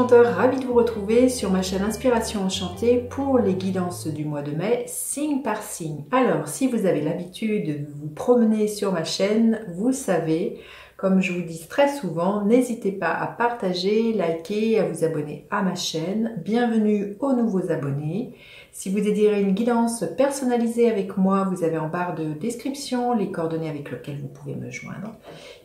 enchanteur, ravi de vous retrouver sur ma chaîne Inspiration Enchantée pour les guidances du mois de mai, signe par signe. Alors, si vous avez l'habitude de vous promener sur ma chaîne, vous savez, comme je vous dis très souvent, n'hésitez pas à partager, liker, à vous abonner à ma chaîne. Bienvenue aux nouveaux abonnés. Si vous désirez une guidance personnalisée avec moi, vous avez en barre de description les coordonnées avec lesquelles vous pouvez me joindre.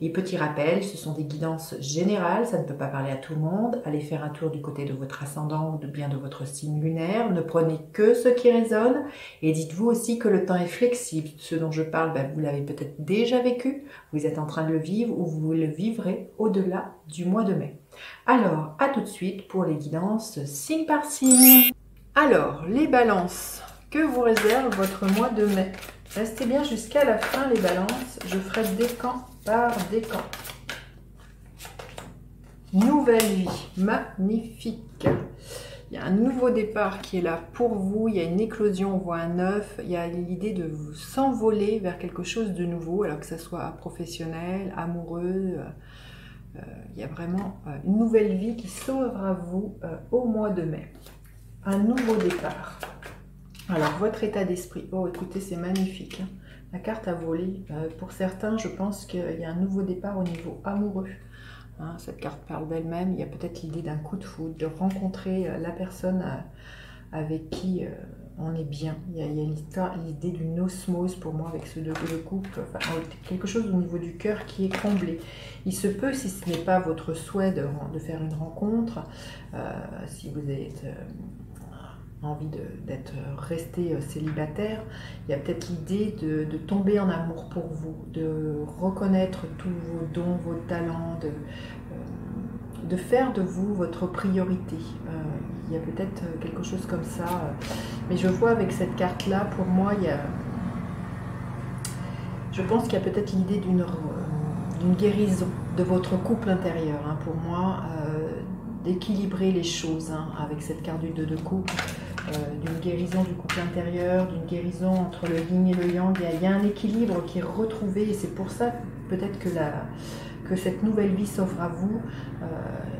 Et petit rappel, ce sont des guidances générales, ça ne peut pas parler à tout le monde. Allez faire un tour du côté de votre ascendant ou bien de votre signe lunaire. Ne prenez que ce qui résonne. Et dites-vous aussi que le temps est flexible. Ce dont je parle, vous l'avez peut-être déjà vécu, vous êtes en train de le vivre ou vous le vivrez au-delà du mois de mai. Alors, à tout de suite pour les guidances signe par signe. Alors, les balances, que vous réserve votre mois de mai? Restez bien jusqu'à la fin les balances, je ferai décan par décan. Nouvelle vie, magnifique. Il y a un nouveau départ qui est là pour vous, il y a une éclosion, on voit un œuf, il y a l'idée de vous s'envoler vers quelque chose de nouveau, alors que ce soit professionnel, amoureux. Il y a vraiment une nouvelle vie qui s'ouvre à vous au mois de mai. Un nouveau départ. Alors, votre état d'esprit. Oh, écoutez, c'est magnifique. Hein. La carte a volé. Pour certains, je pense qu'il y a un nouveau départ au niveau amoureux. Hein, cette carte parle d'elle-même. Il y a peut-être l'idée d'un coup de foudre, de rencontrer la personne avec qui on est bien. Il y a l'idée d'une osmose pour moi avec ce couple. Enfin, quelque chose au niveau du cœur qui est comblé. Il se peut, si ce n'est pas votre souhait de faire une rencontre, si vous êtes envie d'être resté célibataire, il y a peut-être l'idée de tomber en amour pour vous, de reconnaître tous vos dons, vos talents, de faire de vous votre priorité. Il y a peut-être quelque chose comme ça, mais je vois avec cette carte-là, pour moi, je pense qu'il y a peut-être l'idée d'une guérison de votre couple intérieur. Hein, pour moi, d'équilibrer les choses avec cette carte du 2 de coupe, d'une guérison du couple intérieur, d'une guérison entre le yin et le yang. Il y a un équilibre qui est retrouvé et c'est pour ça peut-être que cette nouvelle vie s'offre à vous.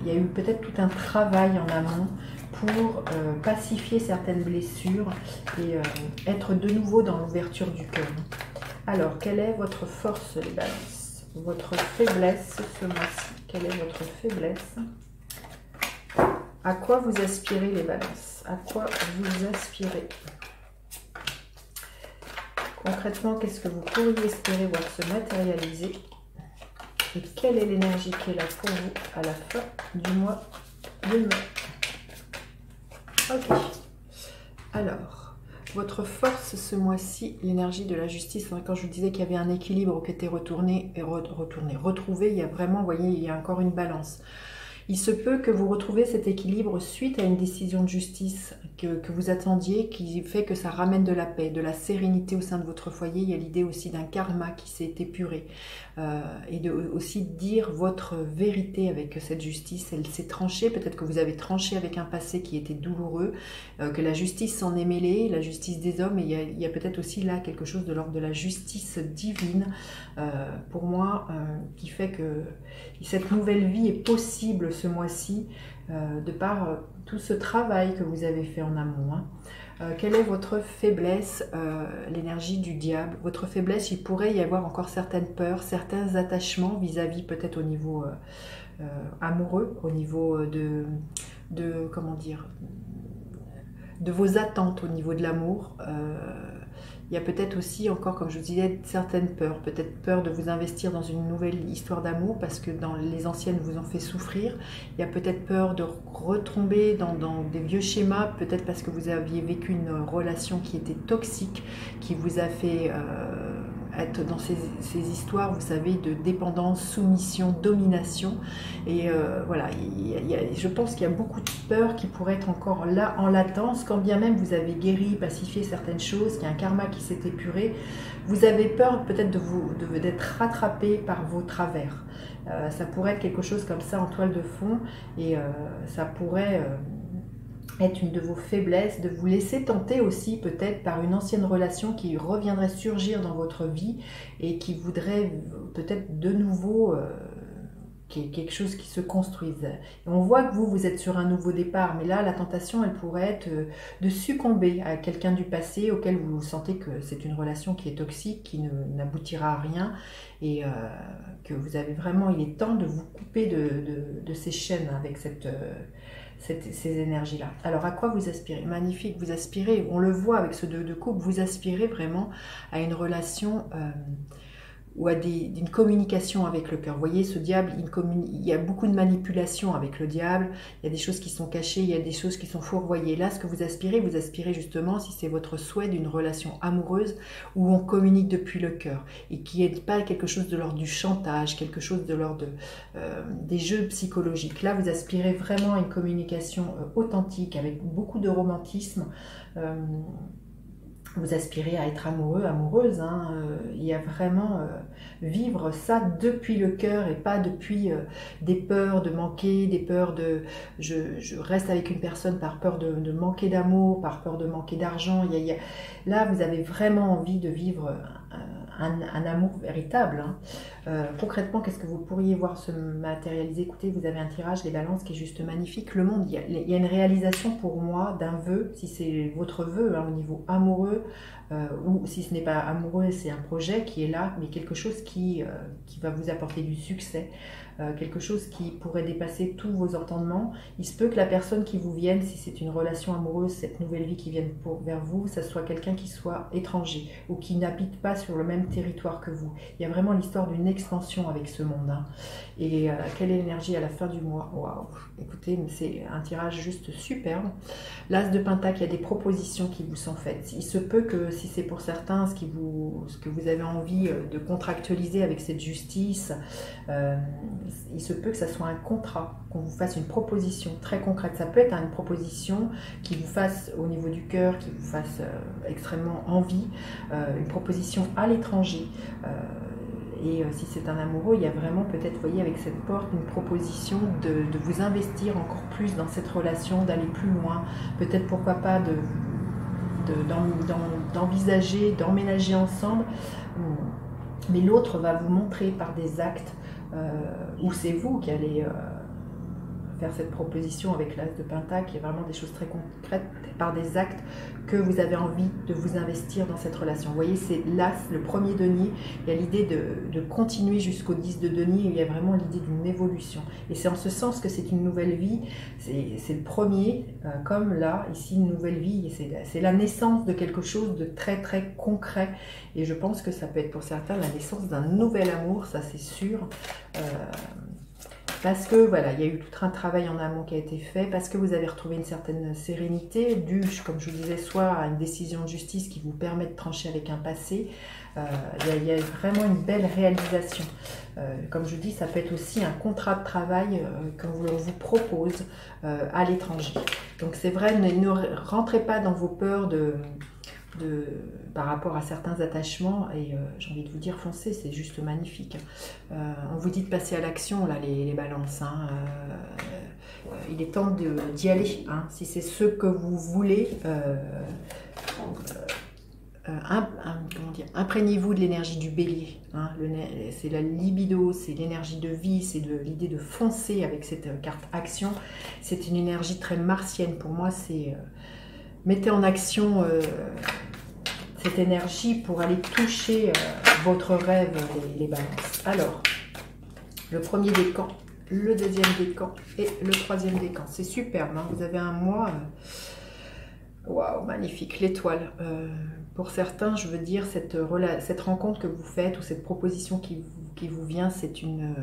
Il y a eu peut-être tout un travail en amont pour pacifier certaines blessures et être de nouveau dans l'ouverture du cœur. Alors, quelle est votre force, les balances? Votre faiblesse ce mois-ci? Quelle est votre faiblesse? À quoi vous aspirez les balances? À quoi vous aspirez? Concrètement, qu'est-ce que vous pourriez espérer voir se matérialiser? Et quelle est l'énergie qui est là pour vous à la fin du mois de mai? Ok. Alors, votre force ce mois-ci, l'énergie de la justice. Quand je vous disais qu'il y avait un équilibre qui était retrouvé, il y a vraiment, vous voyez, il y a encore une balance. Il se peut que vous retrouviez cet équilibre suite à une décision de justice que vous attendiez, qui fait que ça ramène de la paix, de la sérénité au sein de votre foyer. Il y a l'idée aussi d'un karma qui s'est épuré et aussi dire votre vérité avec cette justice. Elle s'est tranchée, peut-être que vous avez tranché avec un passé qui était douloureux, que la justice s'en est mêlée, la justice des hommes, et il y a peut-être aussi là quelque chose de l'ordre de la justice divine, pour moi, qui fait que cette nouvelle vie est possible ce mois-ci, de par tout ce travail que vous avez fait en amont. Hein. Quelle est votre faiblesse? L'énergie du diable. Votre faiblesse, il pourrait y avoir encore certaines peurs, certains attachements vis-à-vis peut-être au niveau amoureux, au niveau comment dire, de vos attentes au niveau de l'amour. Il y a peut-être aussi encore, comme je vous disais, certaines peurs. Peut-être peur de vous investir dans une nouvelle histoire d'amour parce que dans les anciennes vous ont fait souffrir. Il y a peut-être peur de retomber dans des vieux schémas, peut-être parce que vous aviez vécu une relation qui était toxique, qui vous a fait être dans ces histoires, vous savez, de dépendance, soumission, domination. Et voilà, je pense qu'il y a beaucoup de peurs qui pourraient être encore là en latence, quand bien même vous avez guéri, pacifié certaines choses, qu'il y a un karma qui s'est épuré. Vous avez peur peut-être d'être rattrapé par vos travers. Ça pourrait être quelque chose comme ça en toile de fond et ça pourrait être une de vos faiblesses, de vous laisser tenter aussi peut-être par une ancienne relation qui reviendrait surgir dans votre vie et qui voudrait peut-être de nouveau quelque chose qui se construise. Et on voit que vous êtes sur un nouveau départ, mais là, la tentation, elle pourrait être de succomber à quelqu'un du passé auquel vous sentez que c'est une relation qui est toxique, qui n'aboutira à rien, et que vous avez vraiment, il est temps de vous couper de ces chaînes avec ces énergies-là. Alors, à quoi vous aspirez? Magnifique, vous aspirez, on le voit avec ce 2 de coupe, vous aspirez vraiment à une relation... ou à une communication avec le cœur. Vous voyez, ce diable, il y a beaucoup de manipulation avec le diable, il y a des choses qui sont cachées, il y a des choses qui sont fourvoyées. Là, ce que vous aspirez justement, si c'est votre souhait d'une relation amoureuse où on communique depuis le cœur et qui n'est pas quelque chose de l'ordre du chantage, quelque chose de l'ordre des jeux psychologiques. Là, vous aspirez vraiment à une communication authentique, avec beaucoup de romantisme. Vous aspirez à être amoureux, amoureuse, hein. Il y a vraiment vivre ça depuis le cœur et pas depuis des peurs de manquer, des peurs de je reste avec une personne par peur de manquer d'amour, par peur de manquer d'argent. Là, vous avez vraiment envie de vivre un amour véritable, hein. Concrètement, qu'est-ce que vous pourriez voir se matérialiser? Écoutez, vous avez un tirage des balances qui est juste magnifique. Le monde, il y a une réalisation pour moi d'un vœu, si c'est votre vœu, hein, au niveau amoureux, ou si ce n'est pas amoureux, c'est un projet qui est là, mais quelque chose qui va vous apporter du succès, quelque chose qui pourrait dépasser tous vos entendements. Il se peut que la personne qui vous vienne, si c'est une relation amoureuse, cette nouvelle vie qui vienne vers vous, ça soit quelqu'un qui soit étranger ou qui n'habite pas sur le même territoire que vous. Il y a vraiment l'histoire d'une expansion avec ce monde, hein. Et quelle est l'énergie à la fin du mois? Waouh! Écoutez, c'est un tirage juste superbe. L'As de Pentacle, il y a des propositions qui vous sont faites. Il se peut que, si c'est pour certains ce que vous avez envie de contractualiser avec cette justice, il se peut que ça soit un contrat, qu'on vous fasse une proposition très concrète. Ça peut être une proposition qui vous fasse au niveau du cœur, qui vous fasse extrêmement envie, une proposition à l'étranger. Et si c'est un amoureux, il y a vraiment peut-être, vous voyez, avec cette porte, une proposition de vous investir encore plus dans cette relation, d'aller plus loin. Peut-être, pourquoi pas, d'envisager, d'emménager ensemble. Mais l'autre va vous montrer par des actes où c'est vous qui allez faire cette proposition avec l'As de Pentacle. Il y a vraiment des choses très concrètes par des actes que vous avez envie de vous investir dans cette relation. Vous voyez, c'est l'As, le premier denier. Il y a l'idée de continuer jusqu'au 10 de denier. Il y a vraiment l'idée d'une évolution. Et c'est en ce sens que c'est une nouvelle vie. C'est le premier, comme là, ici, une nouvelle vie. C'est la naissance de quelque chose de très, très concret. Et je pense que ça peut être pour certains la naissance d'un nouvel amour, ça c'est sûr. Parce que voilà, il y a eu tout un travail en amont qui a été fait, parce que vous avez retrouvé une certaine sérénité, due, comme je vous disais, soit à une décision de justice qui vous permet de trancher avec un passé. Il y a vraiment une belle réalisation. Comme je dis, ça peut être aussi un contrat de travail qu'on vous propose à l'étranger. Donc c'est vrai, ne rentrez pas dans vos peurs par rapport à certains attachements, et j'ai envie de vous dire, foncez, c'est juste magnifique. On vous dit de passer à l'action, là, les balances, hein. Il est temps d'y aller, hein. Si c'est ce que vous voulez, imprégnez-vous de l'énergie du bélier, hein. C'est la libido, c'est l'énergie de vie, c'est l'idée de foncer avec cette carte action. C'est une énergie très martienne pour moi, c'est... mettez en action cette énergie pour aller toucher votre rêve, les balances. Alors, le premier décan, le deuxième décan et le troisième décan. C'est superbe, hein. Vous avez un mois... Waouh, magnifique, l'étoile. Pour certains, je veux dire, cette rencontre que vous faites ou cette proposition qui vous vient, c'est une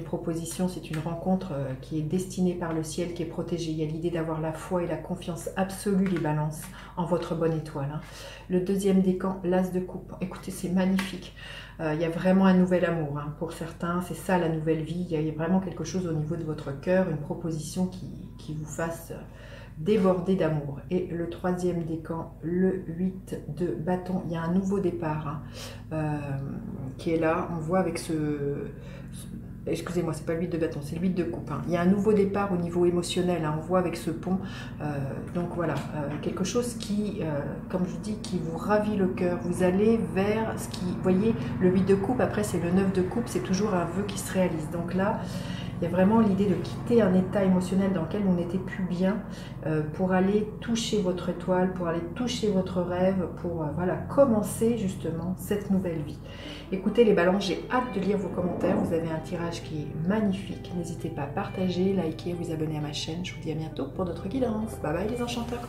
proposition, c'est une rencontre qui est destinée par le ciel, qui est protégée. Il y a l'idée d'avoir la foi et la confiance absolue, les balances, en votre bonne étoile, hein. Le deuxième décan, l'As de coupe. Écoutez, c'est magnifique. Il y a vraiment un nouvel amour, hein. Pour certains, c'est ça la nouvelle vie. Il y a vraiment quelque chose au niveau de votre cœur, une proposition qui vous fasse déborder d'amour. Et le troisième décan, le 8 de bâton, il y a un nouveau départ, hein, qui est là. On voit avec excusez-moi, c'est pas l'huile de bâton, c'est l'huile de coupe. Hein. Il y a un nouveau départ au niveau émotionnel, hein, on voit avec ce pont. Donc voilà, quelque chose qui, comme je dis, qui vous ravit le cœur. Vous allez vers ce qui, vous voyez, le 8 de coupe, après c'est le 9 de coupe, c'est toujours un vœu qui se réalise. Donc là, il y a vraiment l'idée de quitter un état émotionnel dans lequel on n'était plus bien pour aller toucher votre étoile, pour aller toucher votre rêve, pour voilà, commencer justement cette nouvelle vie. Écoutez les balances, j'ai hâte de lire vos commentaires. Vous avez un tirage qui est magnifique. N'hésitez pas à partager, liker, vous abonner à ma chaîne. Je vous dis à bientôt pour d'autres guidances. Bye bye les enchanteurs.